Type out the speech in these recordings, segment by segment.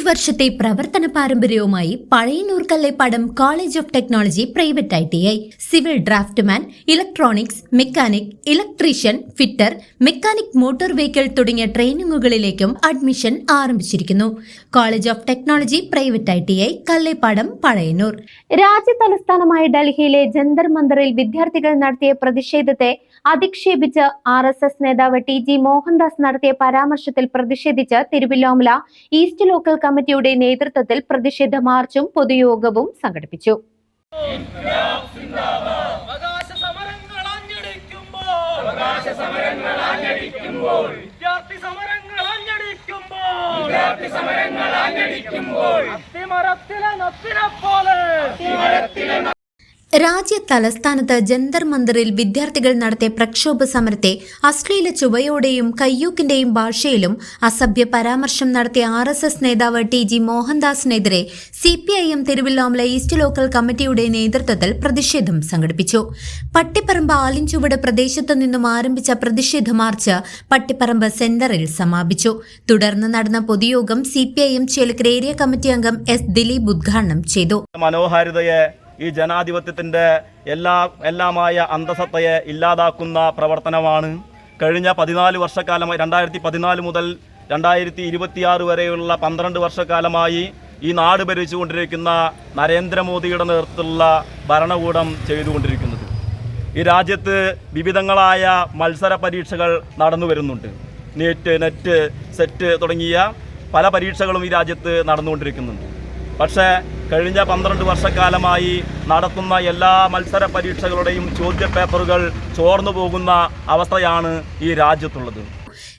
വർഷത്തെ പ്രവർത്തന പാരമ്പര്യവുമായി Pazhayannur Kallepadam college of technology private ITI civil draftsman, electronics, mechanic, electrician, fitter, mechanic motor vehicle തുടങ്ങിയ ട്രെയിനിങ്ങുകളിലേക്കും അഡ്മിഷൻ ആരംഭിച്ചിരിക്കുന്നു. College of technology private ITI Kallepadam, Pazhayannur. രാജ്യതലസ്ഥാനമായ ഡൽഹിയിലെ ജന്തർ മന്ദറിൽ വിദ്യാർത്ഥികൾ നടത്തിയ പ്രതിഷേധത്തെ അധിക്ഷേപിച്ച് RSS നേതാവ് TG മോഹൻദാസ് നടത്തിയ പരാമർശത്തിൽ പ്രതിഷേധിച്ച് തിരുവല്ലോമല ഈസ്റ്റ് ലോക്കൽ കമ്മിറ്റിയുടെ നേതൃത്വത്തിൽ പ്രതിഷേധ മാർച്ചും പൊതുയോഗവും സംഘടിപ്പിച്ചു. രാജ്യ തലസ്ഥാനത്ത് ജന്തർ മന്ദറിൽ വിദ്യാർത്ഥികൾ നടത്തിയ പ്രക്ഷോഭ സമരത്തെ അശ്ലീല ചുവയോടെയും കയ്യൂക്കിന്റെയും ഭാഷയിലും അസഭ്യ പരാമർശം നടത്തിയ RSS നേതാവ് TG മോഹൻദാസിനെതിരെ CPIM Thiruvilwamala east local കമ്മിറ്റിയുടെ നേതൃത്വത്തിൽ പ്രതിഷേധം സംഘടിപ്പിച്ചു. പട്ടിപ്പറമ്പ് ആലിൻചുവട് പ്രദേശത്തു നിന്നും ആരംഭിച്ച പ്രതിഷേധ മാർച്ച് പട്ടിപ്പറമ്പ് സെന്ററിൽ സമാപിച്ചു. തുടർന്ന് നടന്ന പൊതുയോഗം CPIM ചേലക്കര ഏരിയ കമ്മിറ്റി അംഗം S ദിലീപ് ഉദ്ഘാടനം ചെയ്തു. ഈ ജനാധിപത്യത്തിൻ്റെ എല്ലാമായ അന്തസത്തയെ ഇല്ലാതാക്കുന്ന പ്രവർത്തനമാണ് കഴിഞ്ഞ 14 വർഷക്കാലമായി 2014 മുതൽ 2026 വരെയുള്ള 12 വർഷക്കാലമായി ഈ നാട് ഭരിച്ചുകൊണ്ടിരിക്കുന്ന നരേന്ദ്രമോദിയുടെ നേതൃത്വത്തിലുള്ള ഭരണകൂടം ചെയ്തുകൊണ്ടിരിക്കുന്നത്. ഈ രാജ്യത്ത് വിവിധങ്ങളായ മത്സര പരീക്ഷകൾ നടന്നു വരുന്നുണ്ട്. നീറ്റ്, നെറ്റ്, സെറ്റ് തുടങ്ങിയ പല പരീക്ഷകളും ഈ രാജ്യത്ത് നടന്നുകൊണ്ടിരിക്കുന്നുണ്ട്. പക്ഷേ കഴിഞ്ഞ 12 വർഷക്കാലമായി നടത്തുന്ന എല്ലാ മത്സര പരീക്ഷകളുടെയും ചോദ്യപേപ്പറുകൾ ചോർന്നു പോകുന്ന അവസ്ഥയാണ് ഈ രാജ്യത്തുള്ളത്.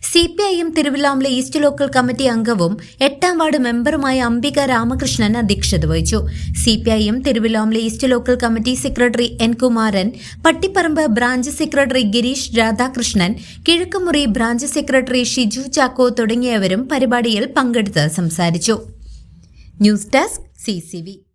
CPIM Thiruvilwamala east local committee അംഗവും 8ാം വാർഡ് മെമ്പറുമായ അംബിക രാമകൃഷ്ണൻ അധ്യക്ഷത വഹിച്ചു. CPIM Thiruvilwamala east local committee secretary N Kumaran, Pattipparamba branch secretary Girish Radhakrishnan, Kizhakkumuri branch secretary Shiju Chacko തുടങ്ങിയവരും പരിപാടിയിൽ പങ്കെടുത്ത് സംസാരിച്ചു. News desk CCV.